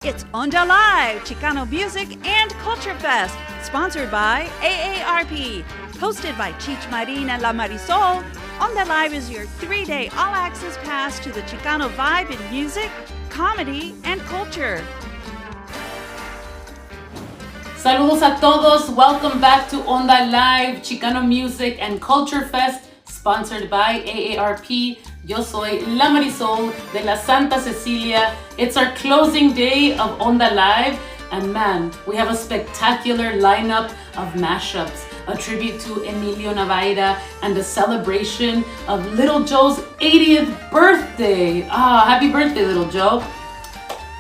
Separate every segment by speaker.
Speaker 1: It's Onda Live, Chicano Music and Culture Fest, sponsored by AARP. Hosted by Cheech Marin and La Marisol, Onda Live is your 3-day all-access pass to the Chicano vibe in music, comedy, and culture.
Speaker 2: Saludos a todos. Welcome back to Onda Live, Chicano Music and Culture Fest, sponsored by AARP. Yo soy La Marisol de la Santa Cecilia. It's our closing day of Onda Live, and man, we have a spectacular lineup of mashups, a tribute to Emilio Navaira, and a celebration of Little Joe's 80th birthday. Happy birthday, Little Joe.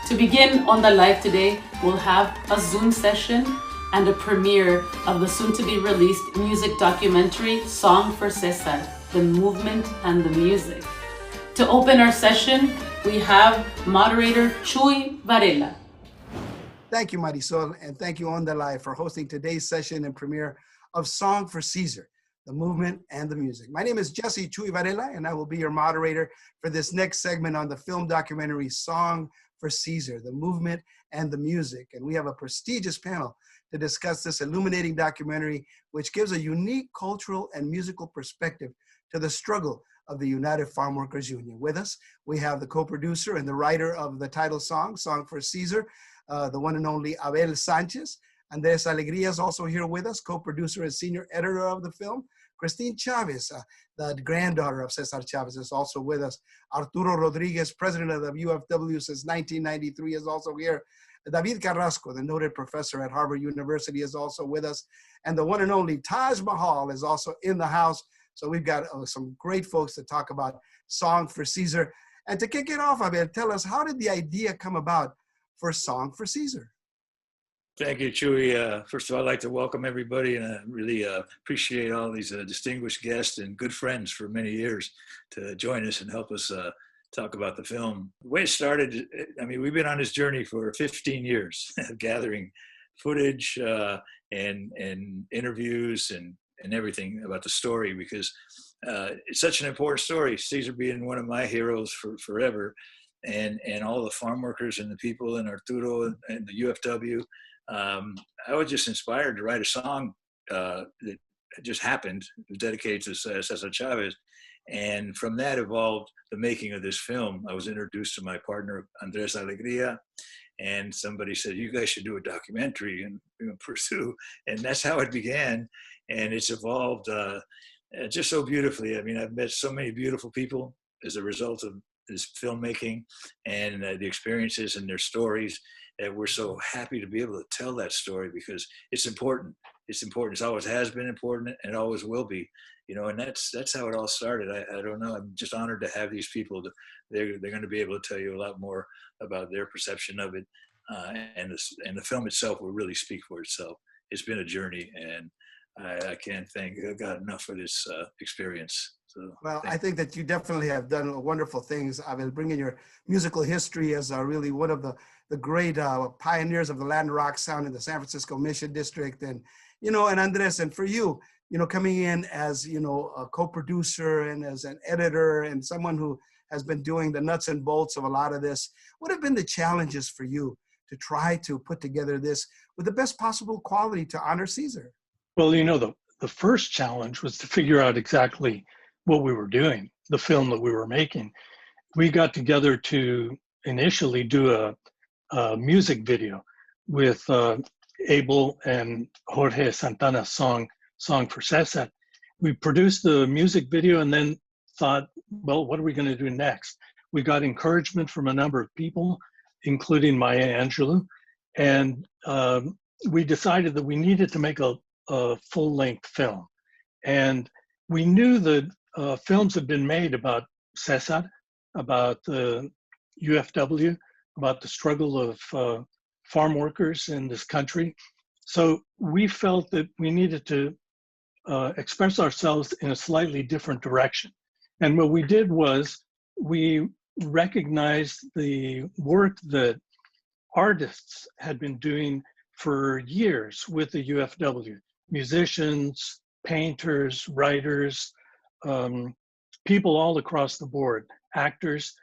Speaker 2: To begin Onda Live today, we'll have a Zoom session and a premiere of the soon-to-be-released music documentary, Song for Cesar, The Movement and the Music. To open our session, we have moderator Chuy Varela.
Speaker 3: Thank you, Marisol, and thank you, Onda Live, for hosting today's session and premiere of Song for Cesar, The Movement and the Music. My name is Jesse Chuy Varela, and I will be your moderator for this next segment on the film documentary Song for Cesar, The Movement and the Music. And we have a prestigious panel to discuss this illuminating documentary, which gives a unique cultural and musical perspective to the struggle of the United Farmworkers Union. With us, we have the co-producer and the writer of the title song, Song for Cesar, the one and only Abel Sanchez. Andres Alegría is also here with us, co-producer and senior editor of the film. Christine Chavez, the granddaughter of Cesar Chavez, is also with us. Arturo Rodriguez, president of the UFW since 1993, is also here. David Carrasco, the noted professor at Harvard University, is also with us. And the one and only Taj Mahal is also in the house. So we've got some great folks to talk about Song for Cesar. And to kick it off, Abel, tell us, how did the idea come about for Song for Cesar?
Speaker 4: Thank you, Chuy. First of all, I'd like to welcome everybody, and I really appreciate all these distinguished guests and good friends for many years to join us and help us talk about the film. The way it started, I mean, we've been on this journey for 15 years, gathering footage and interviews and everything about the story, because it's such an important story. Cesar being one of my heroes for forever, and all the farm workers and the people in Arturo and the UFW. I was just inspired to write a song that just happened. It was dedicated to Cesar Chavez. And from that evolved the making of this film. I was introduced to my partner, Andres Alegría, and somebody said, you guys should do a documentary and pursue. And that's how it began. And it's evolved just so beautifully. I mean, I've met so many beautiful people as a result of this filmmaking and the experiences and their stories, that we're so happy to be able to tell that story, because it's important. It's important. It always has been important, and it always will be. You know, and that's how it all started. I don't know. I'm just honored to have these people. They're going to be able to tell you a lot more about their perception of it, and the film itself will really speak for itself. It's been a journey, and I can't thank God enough for this experience. So,
Speaker 3: well, I think that you definitely have done wonderful things. I mean, bringing your musical history as really one of the great pioneers of the Latin rock sound in the San Francisco Mission District. And, you know, and Andres, and for you, you know, coming in as, you know, a co-producer and as an editor and someone who has been doing the nuts and bolts of a lot of this, what have been the challenges for you to try to put together this with the best possible quality to honor Cesar?
Speaker 5: Well, you know, the first challenge was to figure out exactly what we were doing, the film that we were making. We got together to initially do a music video with Abel and Jorge Santana's Song for Cesar. We produced the music video and then thought, well, what are we going to do next? We got encouragement from a number of people, including Maya Angelou, and we decided that we needed to make a full-length film. And we knew that films had been made about Cesar, about the UFW, about the struggle of farm workers in this country. So we felt that we needed to express ourselves in a slightly different direction. And what we did was we recognized the work that artists had been doing for years with the UFW, musicians, painters, writers, people all across the board, actors.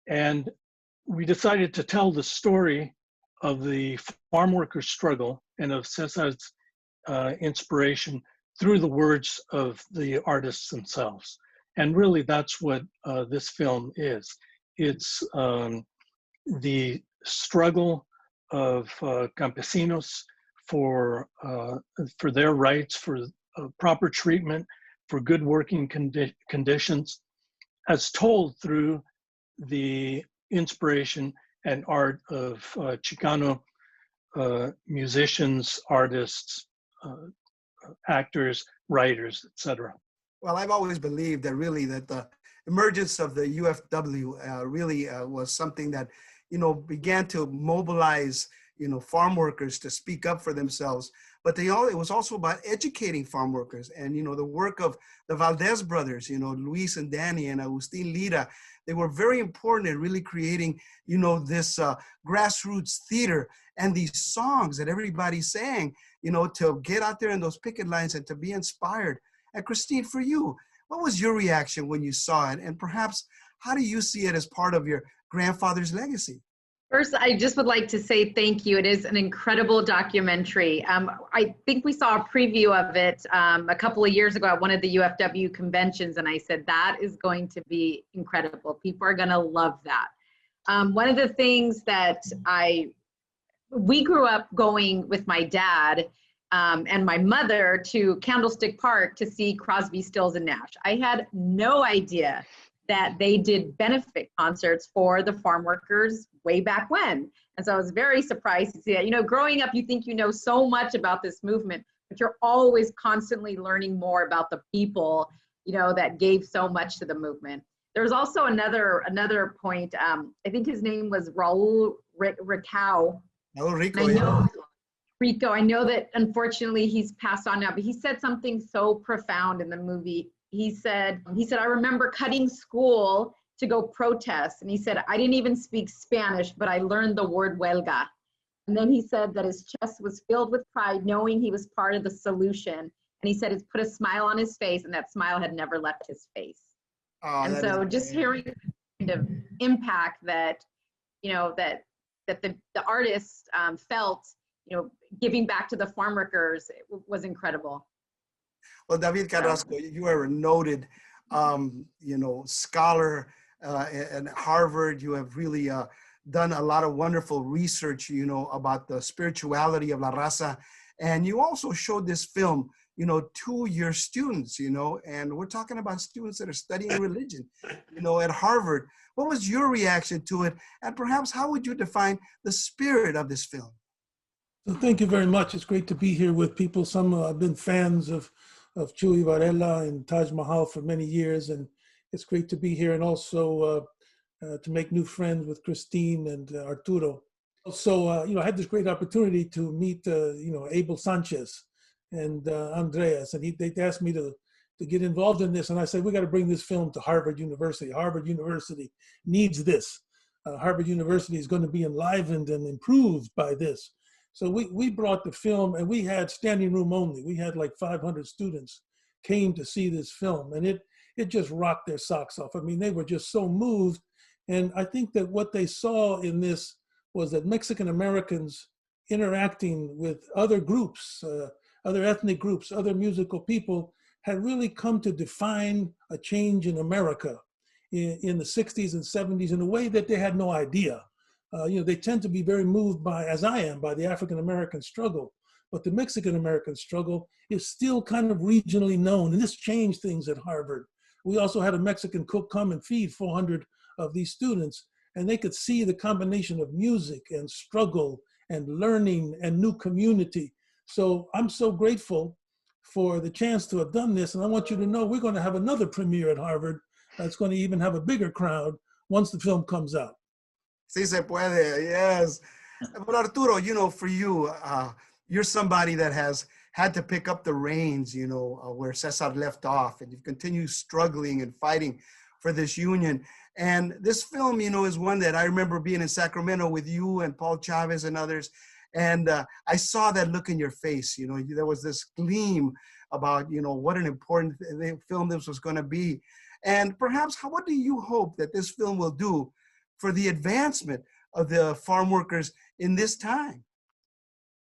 Speaker 5: And we decided to tell the story of the farm worker struggle and of Cesar's inspiration through the words of the artists themselves. And really, that's what this film is. It's the struggle of campesinos for their rights, for proper treatment, for good working conditions, as told through the inspiration and art of Chicano musicians, artists, actors, writers, etc.
Speaker 3: Well, I've always believed that really that the emergence of the UFW really was something that, began to mobilize, farm workers to speak up for themselves. But it was also about educating farm workers. And, the work of the Valdez brothers, Luis and Danny and Agustin Lira, they were very important in really creating, this grassroots theater and these songs that everybody sang, to get out there in those picket lines and to be inspired. And Christine, for you, what was your reaction when you saw it? And perhaps, how do you see it as part of your grandfather's legacy?
Speaker 6: First, I just would like to say thank you. It is an incredible documentary. I think we saw a preview of it a couple of years ago at one of the UFW conventions, and I said, that is going to be incredible. People are going to love that. One of the things that we grew up going with my dad and my mother to Candlestick Park to see Crosby, Stills, and Nash. I had no idea that they did benefit concerts for the farm workers way back when. And so I was very surprised to see that. Growing up, you think you know so much about this movement, but you're always constantly learning more about the people, that gave so much to the movement. There's also another point. I think his name was Raul Rico. Rico, I know that unfortunately he's passed on now, but he said something so profound in the movie. He said, I remember cutting school to go protest. And he said, I didn't even speak Spanish, but I learned the word huelga. And then he said that his chest was filled with pride, knowing he was part of the solution. And he said it's put a smile on his face, and that smile had never left his face. Oh, and so just hearing the kind of impact that, that the artists felt, giving back to the farm workers was incredible.
Speaker 3: Well, David Carrasco, you are a noted, scholar at Harvard. You have really done a lot of wonderful research, about the spirituality of La Raza. And you also showed this film, to your students, and we're talking about students that are studying religion, at Harvard. What was your reaction to it? And perhaps how would you define the spirit of this film?
Speaker 7: So thank you very much. It's great to be here with people. Some have been fans of Chuy Varela and Taj Mahal for many years, and it's great to be here, and also to make new friends with Christine and Arturo. So, I had this great opportunity to meet, Abel Sanchez and Andreas, and they asked me to get involved in this, and I said, we got to bring this film to Harvard University. Harvard University needs this. Harvard University is going to be enlivened and improved by this. So we brought the film, and we had standing room only. We had like 500 students came to see this film, and it just rocked their socks off. I mean, they were just so moved. And I think that what they saw in this was that Mexican Americans interacting with other groups, other ethnic groups, other musical people, had really come to define a change in America in the 60s and 70s in a way that they had no idea. They tend to be very moved by, as I am, by the African-American struggle, but the Mexican-American struggle is still kind of regionally known, and this changed things at Harvard. We also had a Mexican cook come and feed 400 of these students, and they could see the combination of music and struggle and learning and new community. So I'm so grateful for the chance to have done this, and I want you to know we're going to have another premiere at Harvard that's going to even have a bigger crowd once the film comes out.
Speaker 3: Sí se puede, yes. But Arturo, for you, you're somebody that has had to pick up the reins, where Cesar left off, and you've continued struggling and fighting for this union. And this film, is one that I remember being in Sacramento with you and Paul Chavez and others. And I saw that look in your face, there was this gleam about, what an important film this was going to be. And perhaps, what do you hope that this film will do for the advancement of the farm workers in this time?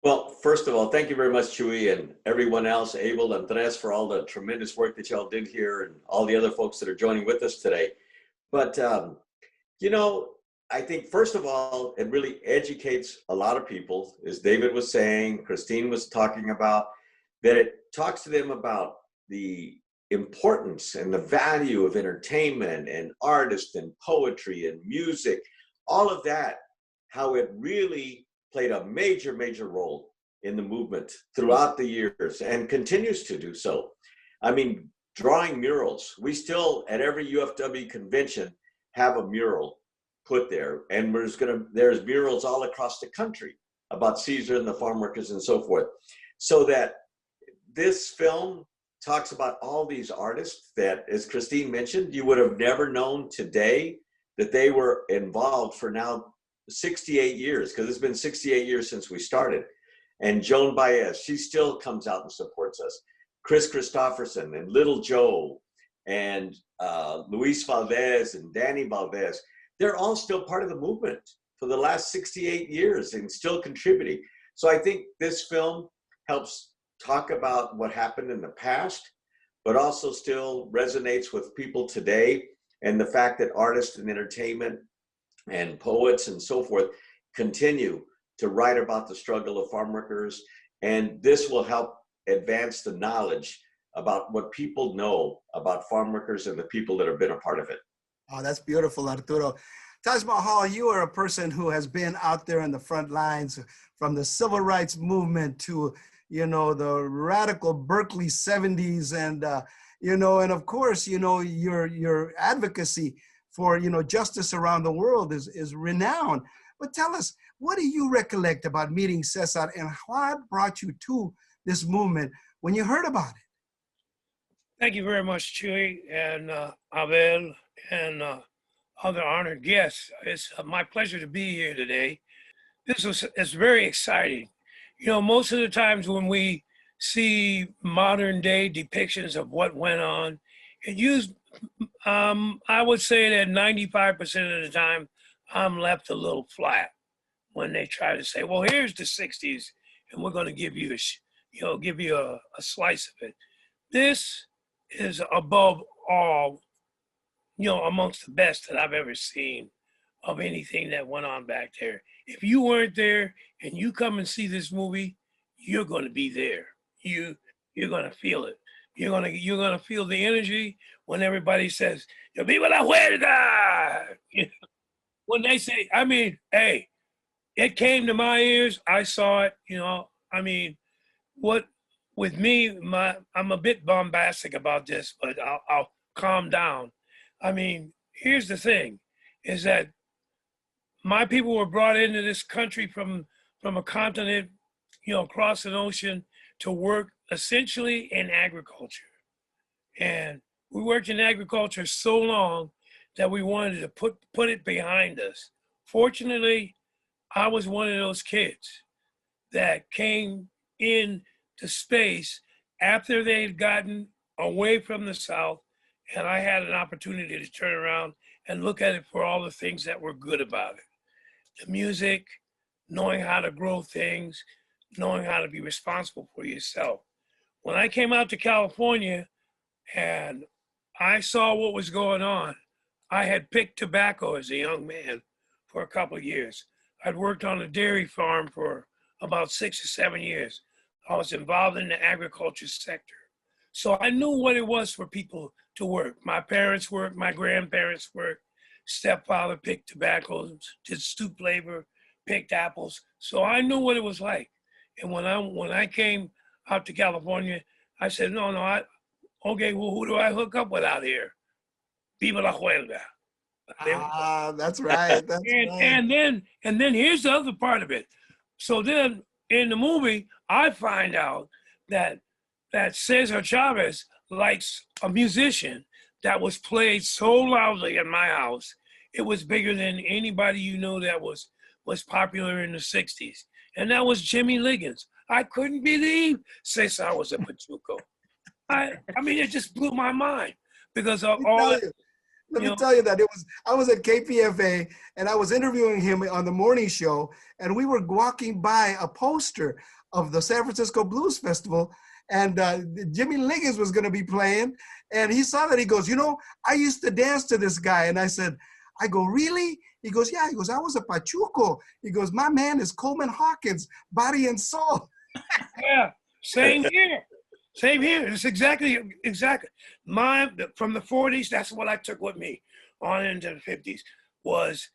Speaker 8: Well, first of all, thank you very much, Chuy, and everyone else, Abel, Andres, for all the tremendous work that y'all did here, and all the other folks that are joining with us today. But, you know, I think, first of all, it really educates a lot of people, as David was saying, Christine was talking about, that it talks to them about the importance and the value of entertainment and artists and poetry and music, all of that, how it really played a major, major role in the movement throughout the years and continues to do so. I mean, drawing murals. We still, at every UFW convention, have a mural put there, and there's murals all across the country about Cesar and the farm workers and so forth. So that this film talks about all these artists that, as Christine mentioned, you would have never known today that they were involved for now 68 years, because it's been 68 years since we started. And Joan Baez, she still comes out and supports us. Chris Christopherson and Little Joe and Luis Valdez and Danny Valdez, they're all still part of the movement for the last 68 years and still contributing. So I think this film helps talk about what happened in the past, but also still resonates with people today, and the fact that artists and entertainment and poets and so forth continue to write about the struggle of farm workers. And this will help advance the knowledge about what people know about farm workers and the people that have been a part of it.
Speaker 3: Oh, that's beautiful, Arturo. Taj Mahal, you are a person who has been out there in the front lines, from the civil rights movement to, you know, the radical Berkeley 70s, and, you know, and of course, you know, your advocacy for, you know, justice around the world is renowned. But tell us, what do you recollect about meeting Cesar, and what brought you to this movement when you heard about it?
Speaker 9: Thank you very much, Chuy and Abel and other honored guests. It's my pleasure to be here today. It's very exciting. You know, most of the times when we see modern day depictions of what went on, it used, I would say that 95% of the time, I'm left a little flat when they try to say, well, here's the 60s, and we're going to give you a slice of it. This is above all, you know, amongst the best that I've ever seen of anything that went on back there. If you weren't there and you come and see this movie, you're going to be there. You're going to feel it. You're going to feel the energy when everybody says, "Viva la huelga!" You know, when they say, I mean, hey, it came to my ears. I saw it. You know, I mean, with me, I'm a bit bombastic about this, but I'll calm down. I mean, here's the thing, is that my people were brought into this country from a continent, you know, across an ocean, to work essentially in agriculture. And we worked in agriculture so long that we wanted to put it behind us. Fortunately, I was one of those kids that came into space after they had gotten away from the South, and I had an opportunity to turn around and look at it for all the things that were good about it. The music, knowing how to grow things, knowing how to be responsible for yourself. When I came out to California and I saw what was going on, I had picked tobacco as a young man for a couple of years. I'd worked on a dairy farm for about 6 or 7 years. I was involved in the agriculture sector. So I knew what it was for people to work. My parents worked, my grandparents worked, stepfather picked tobacco, did stoop labor, picked apples. So I knew what it was like. And when I came out to California, I said, okay, well, who do I hook up with out here? Viva la huelga.
Speaker 3: That's right. That's right.
Speaker 9: And then here's the other part of it. So then in the movie, I find out that Cesar Chavez likes a musician that was played so loudly in my house. It was bigger than anybody you know that was popular in the 60s. And that was Jimmy Liggins. I couldn't believe Cesar was a Pachuco. I mean, it just blew my mind because of all
Speaker 3: Let me tell you that I was at KPFA and I was interviewing him on the morning show, and we were walking by a poster of the San Francisco Blues Festival, and Jimmy Liggins was going to be playing, and he saw that. He goes, I used to dance to this guy. And I go, really? He goes, yeah. He goes, I was a Pachuco. He goes, my man is Coleman Hawkins, body and soul.
Speaker 9: Yeah, same here. Same here. It's exactly. Mine from the 40s. That's what I took with me on into the 50s. Was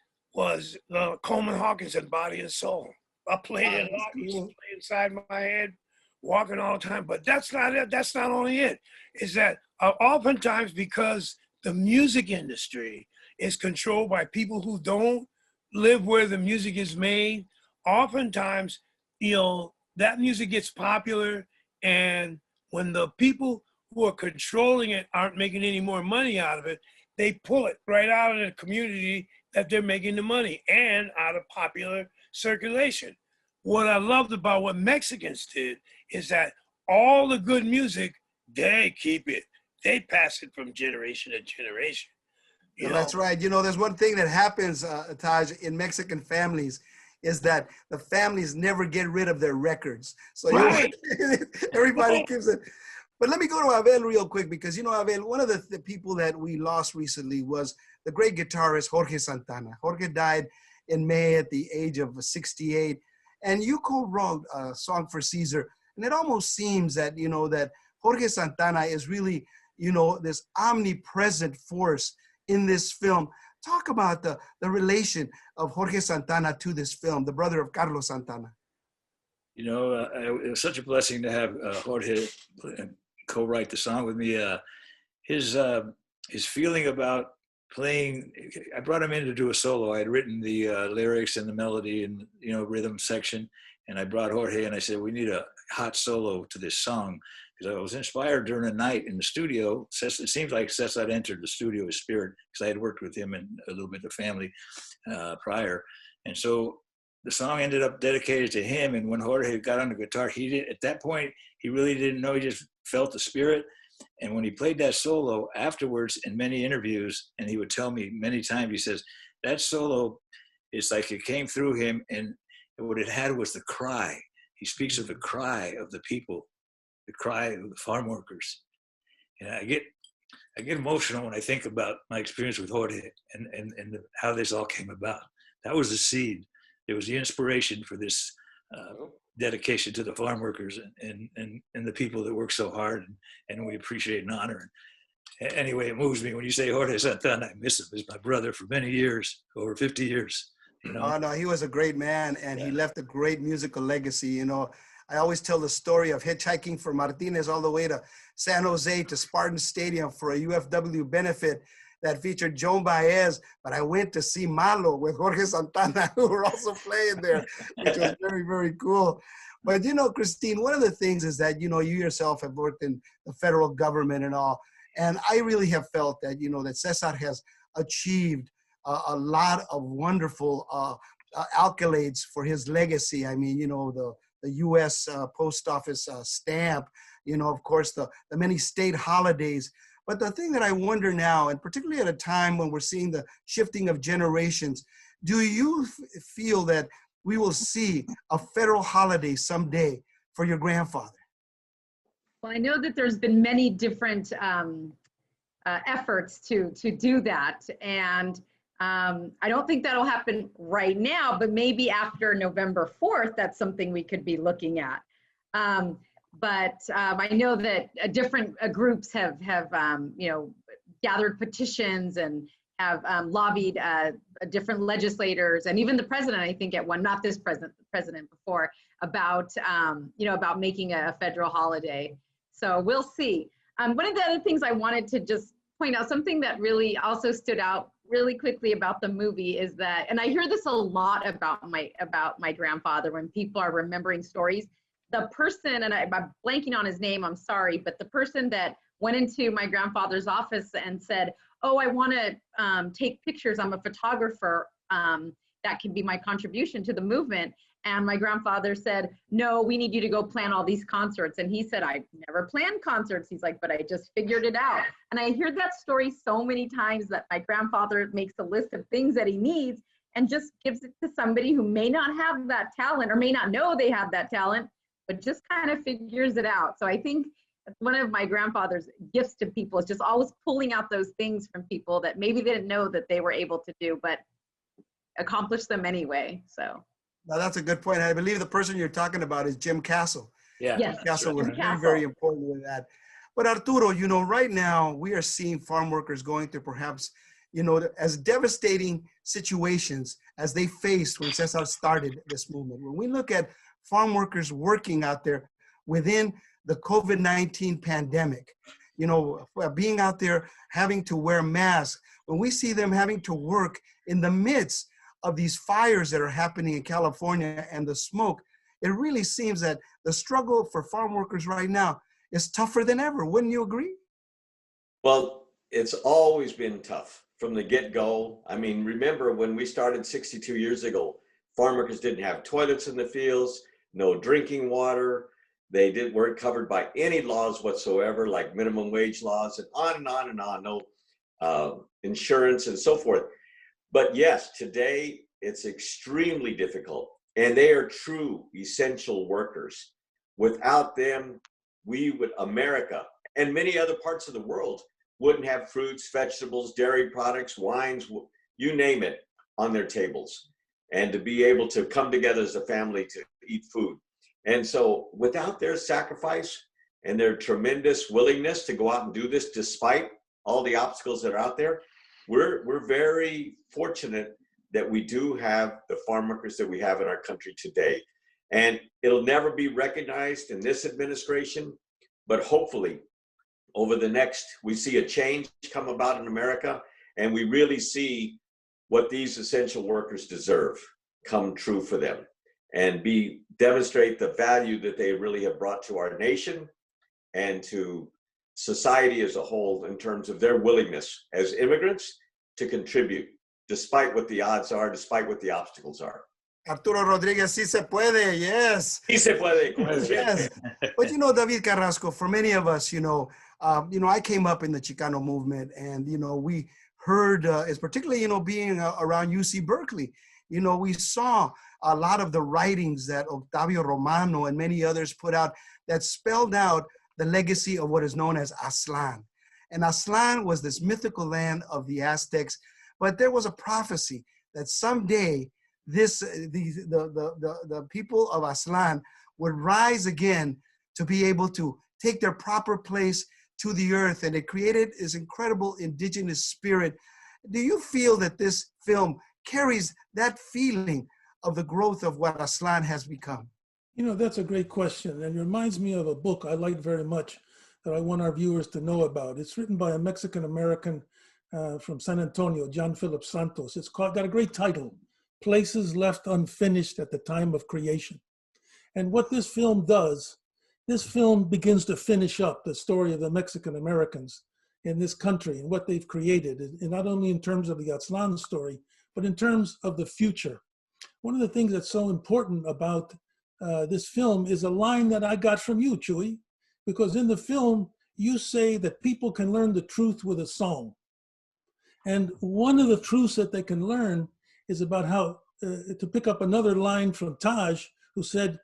Speaker 9: Coleman Hawkins and Body and Soul. I played it a lot. I used to play inside my head, walking all the time. But that's not it. That's not only it. Is that oftentimes because the music industry is controlled by people who don't live where the music is made. Oftentimes, that music gets popular, and when the people who are controlling it aren't making any more money out of it, they pull it right out of the community that they're making the money and out of popular circulation. What I loved about what Mexicans did is that all the good music, they keep it. They pass it from generation to generation.
Speaker 3: That's right. There's one thing that happens, Taj, in Mexican families, is that the families never get rid of their records. So everybody keeps it. But let me go to Abel real quick, because, Abel, one of the people that we lost recently was the great guitarist Jorge Santana. Jorge died in May at the age of 68. And you co-wrote a song for Cesar. And it almost seems that, that Jorge Santana is really, this omnipresent force in this film. Talk about the relation of Jorge Santana to this film, the brother of Carlos Santana.
Speaker 4: It was such a blessing to have Jorge co-write the song with me. His feeling about playing, I brought him in to do a solo. I had written the lyrics and the melody and, rhythm section. And I brought Jorge and I said, we need a hot solo to this song. Because I was inspired during the night in the studio. It seems like Cesar had entered the studio with spirit, because I had worked with him and a little bit of family prior. And so the song ended up dedicated to him. And when Jorge got on the guitar, at that point, he really didn't know. He just felt the spirit. And when he played that solo afterwards in many interviews, and he would tell me many times, he says, that solo is like it came through him, and what it had was the cry. He speaks of the cry of the people, the cry of the farm workers. And I get emotional when I think about my experience with Jorge and how this all came about. That was the seed. It was the inspiration for this dedication to the farm workers and the people that work so hard and we appreciate and honor. And anyway, it moves me when you say Jorge Santana. I miss him. He's my brother for many years, over 50 years.
Speaker 3: Oh, no, he was a great man, and he left a great musical legacy. I always tell the story of hitchhiking from Martinez all the way to San Jose to Spartan Stadium for a UFW benefit that featured Joan Baez, but I went to see Malo with Jorge Santana, who were also playing there, which was very, very cool. But, Christine, one of the things is that, you yourself have worked in the federal government and all, and I really have felt that, that Cesar has achieved a lot of wonderful accolades for his legacy. I mean, the U.S. Post Office stamp, of course, the many state holidays. But the thing that I wonder now, and particularly at a time when we're seeing the shifting of generations, do you feel that we will see a federal holiday someday for your grandfather?
Speaker 6: Well, I know that there's been many different efforts to do that. And I don't think that'll happen right now, but maybe after November 4th, that's something we could be looking at. But I know that different groups have gathered petitions and have lobbied different legislators, and even the president, I think at one, not this president before, about about making a federal holiday. So we'll see. One of the other things I wanted to just point out, something that really also stood out really quickly about the movie is that, and I hear this a lot about my grandfather when people are remembering stories. The person, and I'm blanking on his name, I'm sorry, but the person that went into my grandfather's office and said, oh, I want to take pictures, I'm a photographer, that can be my contribution to the movement. And my grandfather said, no, we need you to go plan all these concerts. And he said, I've never planned concerts. He's like, but I just figured it out. And I hear that story so many times that my grandfather makes a list of things that he needs and just gives it to somebody who may not have that talent or may not know they have that talent, but just kind of figures it out. So I think one of my grandfather's gifts to people is just always pulling out those things from people that maybe they didn't know that they were able to do, but accomplish them anyway. So.
Speaker 3: Now that's a good point. I believe the person you're talking about is Jim Castle.
Speaker 4: Yeah.
Speaker 6: Yes.
Speaker 3: Castle was
Speaker 6: Jim
Speaker 3: very,
Speaker 6: Castle.
Speaker 3: very important with that. But Arturo, you know, right now we are seeing farm workers going through perhaps, you know, as devastating situations as they faced when Cesar started this movement. When we look at farm workers working out there within the COVID-19 pandemic, you know, being out there having to wear masks, when we see them having to work in the midst of these fires that are happening in California and the smoke, it really seems that the struggle for farm workers right now is tougher than ever. Wouldn't you agree?
Speaker 8: Well, it's always been tough from the get-go. I mean, remember when we started 62 years ago, farm workers didn't have toilets in the fields, no drinking water. They weren't covered by any laws whatsoever, like minimum wage laws, and on and on and on, no insurance and so forth. But yes, today it's extremely difficult, and they are true essential workers. Without them, America and many other parts of the world wouldn't have fruits, vegetables, dairy products, wines, you name it, on their tables, and to be able to come together as a family to eat food. And so without their sacrifice and their tremendous willingness to go out and do this, despite all the obstacles that are out there, we're very fortunate that we do have the farm workers that we have in our country today. And it'll never be recognized in this administration, but hopefully over the next, we see a change come about in America, and we really see what these essential workers deserve come true for them, and demonstrate the value that they really have brought to our nation and to society as a whole in terms of their willingness as immigrants to contribute, despite what the odds are, despite what the obstacles are.
Speaker 3: Arturo Rodriguez, sí se puede, yes.
Speaker 8: Sí se puede.
Speaker 3: Yes. But you know, David Carrasco, for many of us, I came up in the Chicano movement, and, we heard, is particularly, being around UC Berkeley, we saw a lot of the writings that Octavio Romano and many others put out that spelled out the legacy of what is known as Aztlán. And Aztlán was this mythical land of the Aztecs, but there was a prophecy that someday the people of Aztlán would rise again to be able to take their proper place to the earth, and it created this incredible indigenous spirit. Do you feel that this film carries that feeling of the growth of what Aztlán has become?
Speaker 7: That's a great question, and it reminds me of a book I like very much that I want our viewers to know about. It's written by a Mexican-American from San Antonio, John Philip Santos. It's got a great title, Places Left Unfinished at the Time of Creation. And what this film does, this film begins to finish up the story of the Mexican-Americans in this country and what they've created, and not only in terms of the Aztlán story, but in terms of the future. One of the things that's so important about this film is a line that I got from you, Chuy, because in the film, you say that people can learn the truth with a song. And one of the truths that they can learn is about how, to pick up another line from Taj, who said,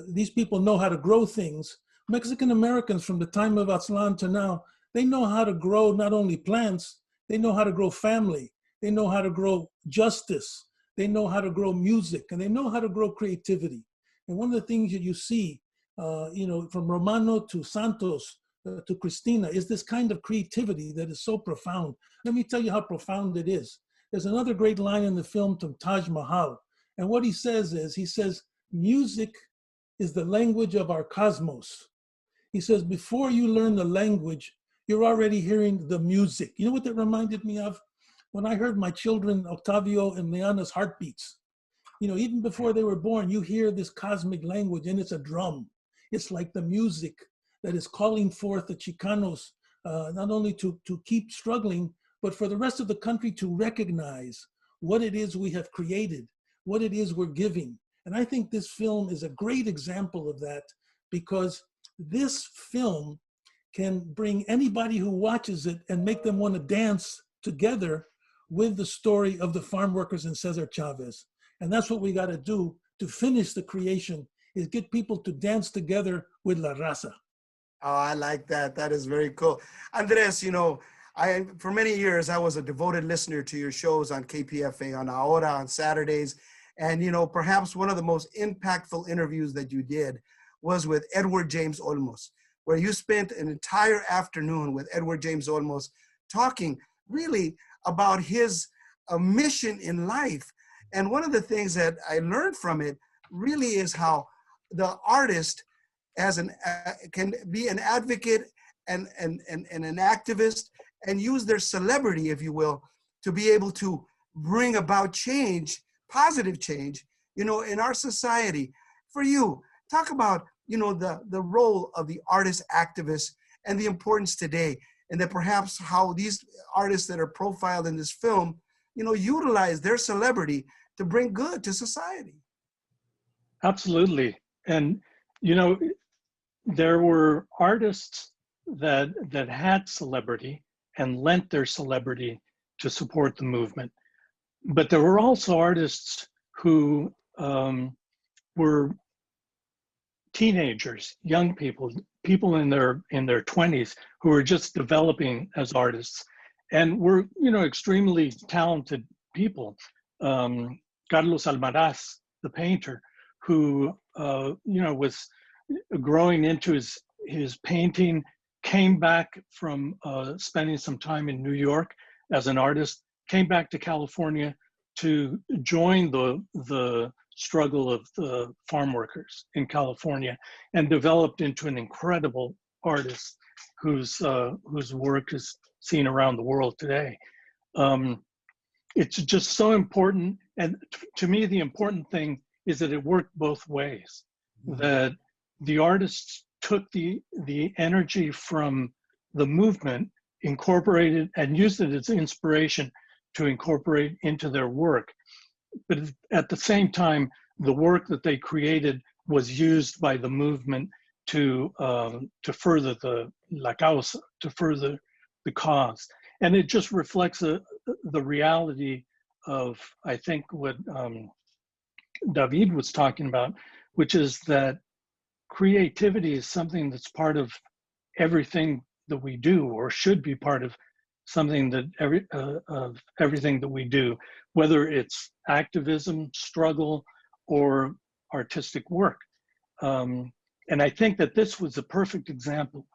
Speaker 7: these people know how to grow things. Mexican Americans from the time of Aztlán to now, they know how to grow not only plants, they know how to grow family, they know how to grow justice, they know how to grow music, and they know how to grow creativity. And one of the things that you see, from Romano to Santos to Cristina, is this kind of creativity that is so profound. Let me tell you how profound it is. There's another great line in the film from Taj Mahal. And what he says is, music is the language of our cosmos. He says, before you learn the language, you're already hearing the music. You know what that reminded me of? When I heard my children, Octavio and Leana's heartbeats. Even before they were born, you hear this cosmic language, and it's a drum. It's like the music that is calling forth the Chicanos, not only to keep struggling, but for the rest of the country to recognize what it is we have created, what it is we're giving, And I think this film is a great example of that, because this film can bring anybody who watches it and make them want to dance together with the story of the farm workers and Cesar Chavez. And that's what we got to do to finish the creation, is get people to dance together with La Raza.
Speaker 3: Oh, I like that. That is very cool. Andres, for many years, I was a devoted listener to your shows on KPFA, on Ahora, on Saturdays. And, perhaps one of the most impactful interviews that you did was with Edward James Olmos, where you spent an entire afternoon with Edward James Olmos talking really about his mission in life. And one of the things that I learned from it really is how the artist can be an advocate and an activist, and use their celebrity, if you will, to be able to bring about change, positive change, in our society. For you, talk about, the role of the artist activist and the importance today, and that perhaps how these artists that are profiled in this film, utilize their celebrity to bring good to society.
Speaker 5: Absolutely. And, there were artists that had celebrity and lent their celebrity to support the movement. But there were also artists who were teenagers, young people in their 20s who were just developing as artists, and were extremely talented people. Carlos Almaraz, the painter, who was growing into his painting, came back from spending some time in New York as an artist, came back to California to join the struggle of the farm workers in California, and developed into an incredible artist whose work is seen around the world today. It's just so important. And to me, the important thing is that it worked both ways, that the artists took the energy from the movement, incorporated and used it as inspiration to incorporate into their work. But at the same time, the work that they created was used by the movement to further la causa, to further the cause. And it just reflects the reality of, I think, what David was talking about, which is that creativity is something that's part of everything that we do, or should be part of something that of everything that we do, whether it's activism, struggle, or artistic work. And I think that this was a perfect example.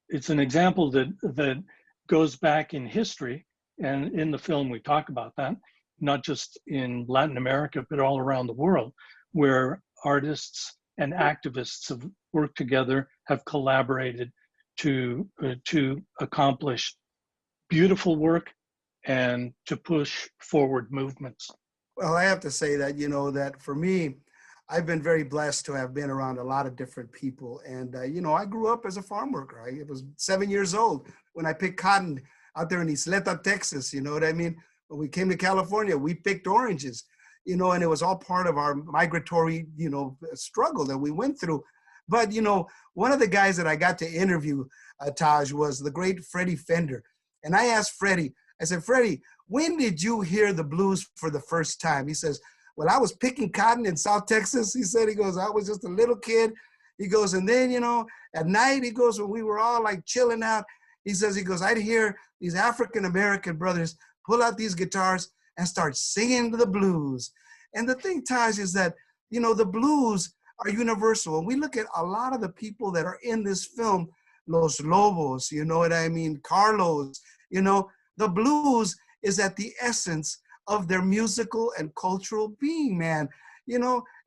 Speaker 5: It's an example that goes back in history, and in the film we talk about that, not just in Latin America, but all around the world, where artists and activists have worked together, have collaborated to accomplish beautiful work and to push forward movements.
Speaker 3: Well, I have to say that, that for me, I've been very blessed to have been around a lot of different people. And, I grew up as a farm worker. I was 7 years old when I picked cotton out there in Isleta, Texas. You know what I mean? When we came to California, we picked oranges, and it was all part of our migratory, struggle that we went through. But, one of the guys that I got to interview, Taj, was the great Freddie Fender. And I asked Freddie, I said, Freddie, when did you hear the blues for the first time? He says, well, I was picking cotton in South Texas. He said, he goes, I was just a little kid. He goes, and then, at night, he goes, when we were all like chilling out, he goes, I'd hear these African-American brothers pull out these guitars and start singing the blues. And the thing, Taj, is that, the blues are universal. And we look at a lot of the people that are in this film, Los Lobos, you know what I mean? Carlos, the blues is at the essence of their musical and cultural being, man.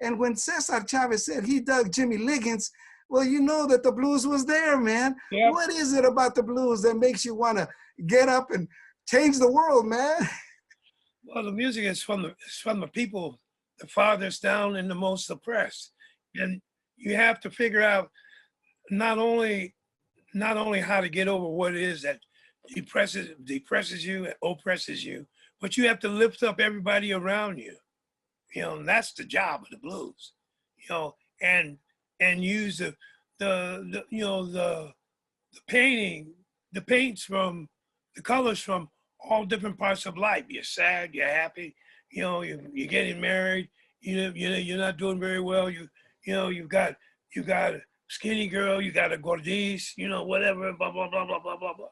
Speaker 3: And when Cesar Chavez said he dug Jimmy Liggins, well, that the blues was there, man. Yep. What is it about the blues that makes you want to get up and change the world, man?
Speaker 9: Well, the music is from the people, the farthest down and the most oppressed. And you have to figure out not only how to get over what it is that depresses you and oppresses you, but you have to lift up everybody around you. And that's the job of the blues. you know, and use the you know the painting, the paints from the colors from all different parts of life. You're sad, you're happy, you know, you're getting married, you're not doing very well. You know, you got a skinny girl, you got a gordis, you know, whatever, blah, blah, blah, blah, blah, blah, blah.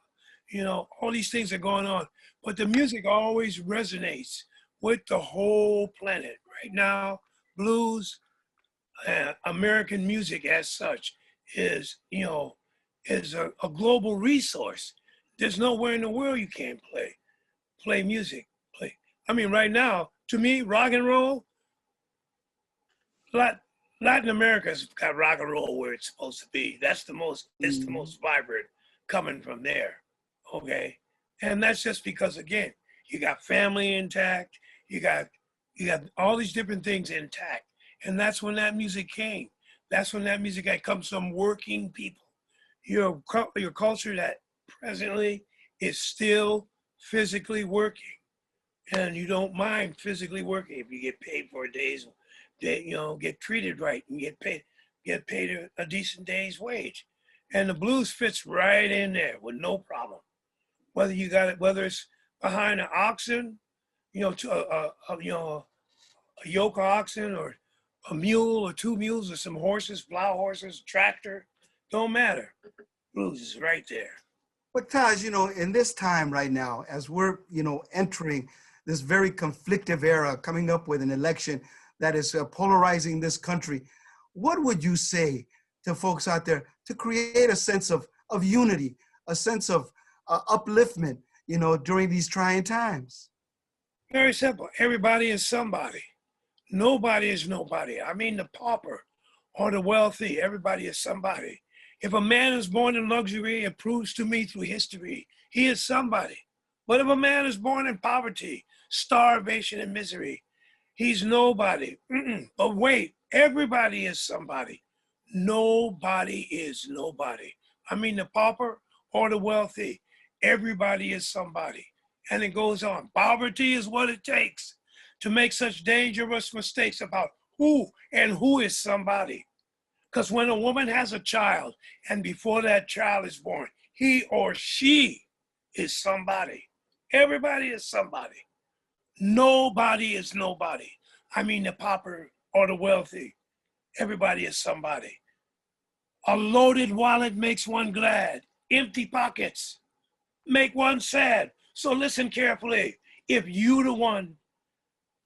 Speaker 9: You know, all these things are going on. But the music always resonates with the whole planet. Right now, blues, American music as such is, you know, is a global resource. There's nowhere in the world you can't play music. I mean, right now, to me, rock and roll, Latin America's got rock and roll where it's supposed to be. That's the most, it's the most vibrant coming from there, okay? And that's just because, again, you got family intact, you got all these different things intact. And that's when that music came. That's when that music comes from working people. Your culture that presently is still physically working, and you don't mind physically working if you get paid for a day's, you know, get treated right and get paid a decent day's wage. And the blues fits right in there with no problem. Whether you got it, whether it's behind an oxen, you know, to a yoke of oxen, or a mule or two mules or some horses, plow horses, tractor, don't matter. Blues is right there.
Speaker 3: But Taj, you know, in this time right now, as we're, you know, entering this very conflictive era, coming up with an election that is polarizing this country, what would you say to folks out there to create a sense of unity, a sense of upliftment, you know, during these trying times?
Speaker 9: Very simple. Everybody is somebody. Nobody is nobody. I mean, the pauper or the wealthy, everybody is somebody. If a man is born in luxury, it proves to me through history, he is somebody. But if a man is born in poverty, starvation, and misery, he's nobody. But wait, everybody is somebody. Nobody is nobody. I mean, the pauper or the wealthy, everybody is somebody. And it goes on. Poverty is what it takes to make such dangerous mistakes about who is somebody. Because when a woman has a child and before that child is born, he or she is somebody. Everybody is somebody. Nobody is nobody. I mean, the pauper or the wealthy, everybody is somebody. A loaded wallet makes one glad. Empty pockets make one sad. So listen carefully. If you the one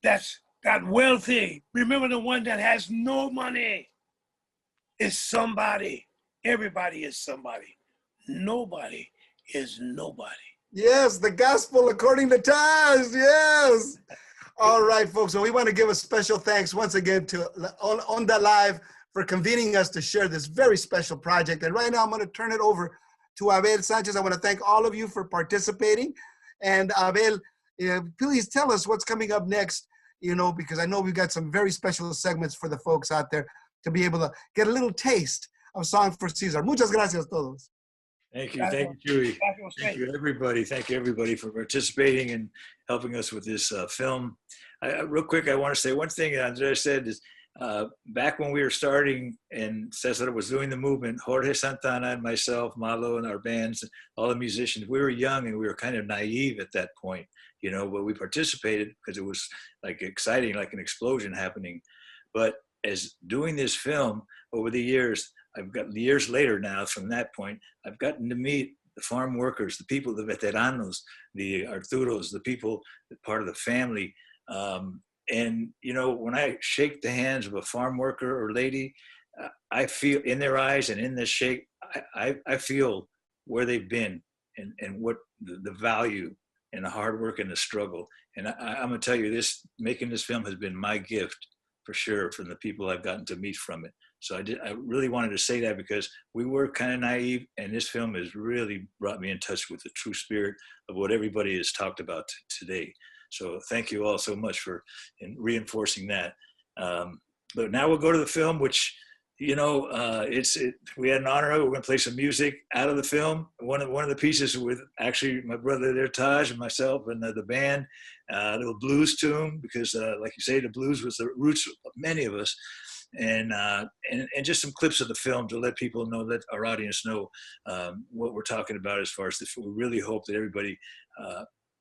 Speaker 9: that's got wealthy, remember the one that has no money is somebody. Everybody is somebody. Nobody is nobody.
Speaker 3: Yes, the gospel according to Taj, yes. All right, folks, so we want to give a special thanks once again to Onda Live for convening us to share this very special project. And right now I'm going to turn it over to Abel Sanchez. I want to thank all of you for participating. And Abel, please tell us what's coming up next, you know, because I know we've got some very special segments for the folks out there to be able to get a little taste of Song for Cesar. Muchas gracias todos.
Speaker 4: Thank you, Chewy. Thank you, everybody. Thank you, everybody, for participating and helping us with this film. Real quick, I want to say one thing Andres said is, back when we were starting and Cesar was doing the movement, Jorge Santana and myself, Malo and our bands, all the musicians, we were young and we were kind of naive at that point, you know, but we participated because it was like exciting, like an explosion happening. But as doing this film over the years, I've got years later now from that point, I've gotten to meet the farm workers, the people, the veteranos, the Arturos, the people, part of the family. And, you know, when I shake the hands of a farm worker or lady, I feel in their eyes and in this shake, I feel where they've been and what the value and the hard work and the struggle. And I'm going to tell you this, making this film has been my gift for sure from the people I've gotten to meet from it. So I really wanted to say that because we were kind of naive, and this film has really brought me in touch with the true spirit of what everybody has talked about today. So thank you all so much for reinforcing that. But now we'll go to the film, which, you know, we had an honor of it. We're going to play some music out of the film. One of the pieces with actually my brother there, Taj, and myself and the band, a little blues tune, because like you say, the blues was the roots of many of us. and just some clips of the film to let people know, let our audience know what we're talking about as far as we really hope that everybody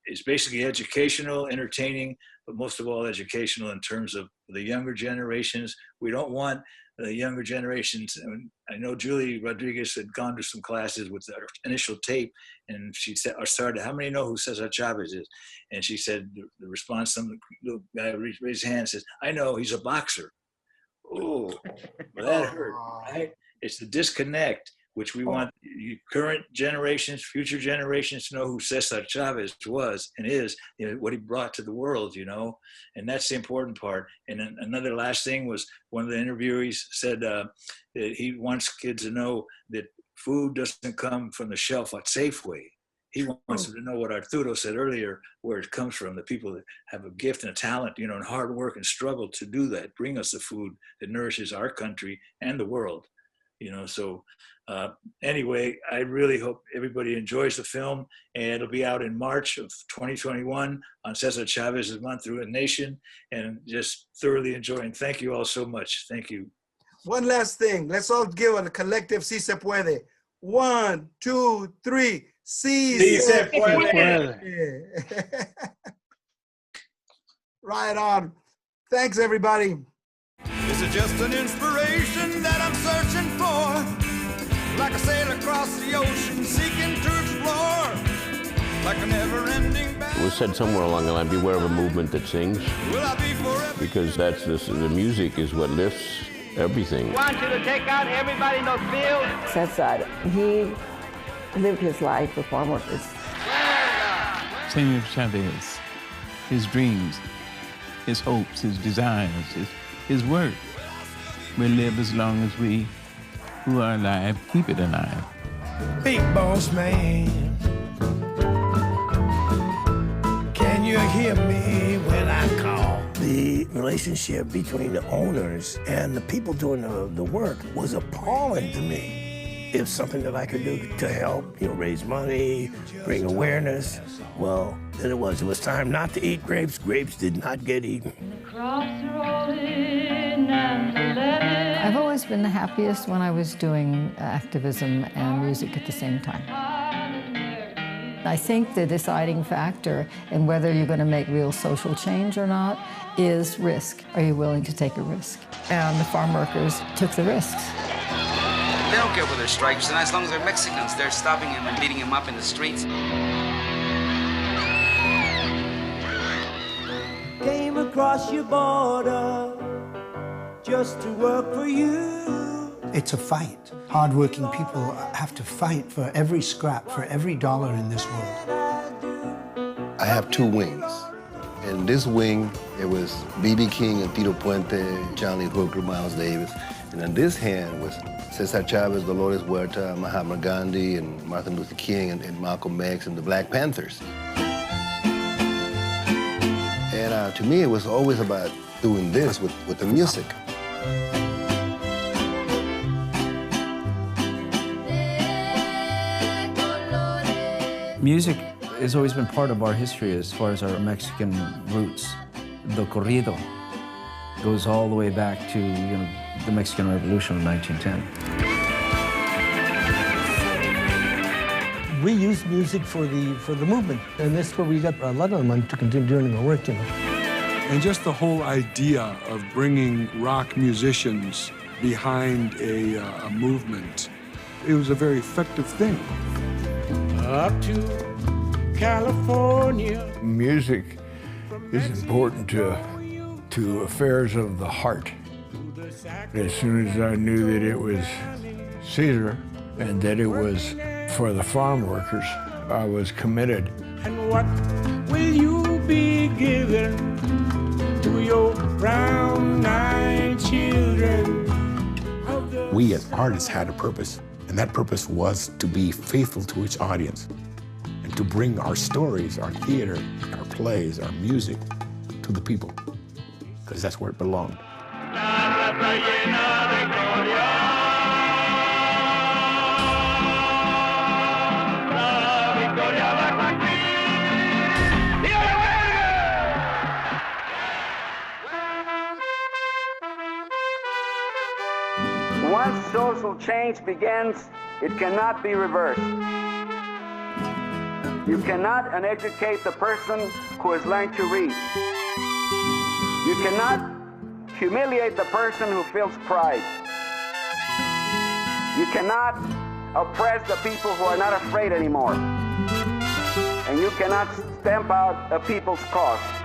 Speaker 4: is basically educational, entertaining, but most of all educational in terms of the younger generations. We don't want the younger generations. I know Julie Rodriguez had gone to some classes with our initial tape, and she said, or started, how many know who Cesar Chavez is? And she said, the response, some little guy raised his hand and says, I know, he's a boxer. Oh, well, that hurt, right? It's the disconnect, which we want current generations, future generations to know who Cesar Chavez was and is, what he brought to the world, and that's the important part. And then another last thing was, one of the interviewees said that he wants kids to know that food doesn't come from the shelf at Safeway. He wants them to know what Arturo said earlier, where it comes from, the people that have a gift and a talent, and hard work and struggle to do that, bring us the food that nourishes our country and the world, So anyway, I really hope everybody enjoys the film, and it'll be out in March of 2021 on Cesar Chavez's Month Through a Nation, and just thoroughly enjoying. Thank you all so much. Thank you.
Speaker 3: One last thing. Let's all give a collective Si Se Puede. 1, 2, 3. Si se puede. Right on. Thanks, everybody.
Speaker 10: Is it just an inspiration that I'm searching for? Like a sailor across the ocean, seeking to explore. Like a never-ending battle.
Speaker 11: It was said somewhere along the line, beware of a movement that sings.
Speaker 10: Will I be forever?
Speaker 11: Because the music is what lifts everything.
Speaker 12: I want you to take out everybody in those fields.
Speaker 13: Cesar, he lived his life for farm workers.
Speaker 14: Cesar Chavez, his dreams, his hopes, his desires, his work will live as long as we who are alive keep it alive.
Speaker 10: Big boss man, can you hear me when I call?
Speaker 15: The relationship between the owners and the people doing the work was appalling to me. It was something that I could do to help, raise money, bring awareness. Well, then it was time not to eat grapes. Grapes did not get eaten.
Speaker 16: I've always been the happiest when I was doing activism and music at the same time. I think the deciding factor in whether you're going to make real social change or not is risk. Are you willing to take a risk? And the farm workers took the risks.
Speaker 17: They don't care whether they're stripes, and as long as they're Mexicans, they're stopping him and beating him up in the streets.
Speaker 18: Came across your border just to work for you.
Speaker 19: It's a fight. Hardworking people have to fight for every scrap, for every dollar in this world.
Speaker 20: I have two wings. In this wing, it was B.B. King and Tito Puente, John Lee Hooker, Miles Davis. And on this hand was Cesar Chavez, Dolores Huerta, Mahatma Gandhi, and Martin Luther King, and Malcolm X, and the Black Panthers. And to me, it was always about doing this with the music.
Speaker 21: Music has always been part of our history as far as our Mexican roots. The corrido goes all the way back to the Mexican Revolution of 1910.
Speaker 22: We use music for the movement, and that's where we got a lot of money to continue doing our work,
Speaker 23: And just the whole idea of bringing rock musicians behind a movement, it was a very effective thing.
Speaker 10: Up to California.
Speaker 24: Music is important to affairs of the heart. As soon as I knew that it was Cesar and that it was for the farm workers, I was committed.
Speaker 10: And what will you be given to your brown-eyed children?
Speaker 25: We as artists had a purpose, and that purpose was to be faithful to each audience and to bring our stories, our theater, our plays, our music to the people, because that's where it belonged.
Speaker 12: social change begins, it cannot be reversed. You cannot uneducate the person who has learned to read. You cannot humiliate the person who feels pride. You cannot oppress the people who are not afraid anymore. And you cannot stamp out a people's cause.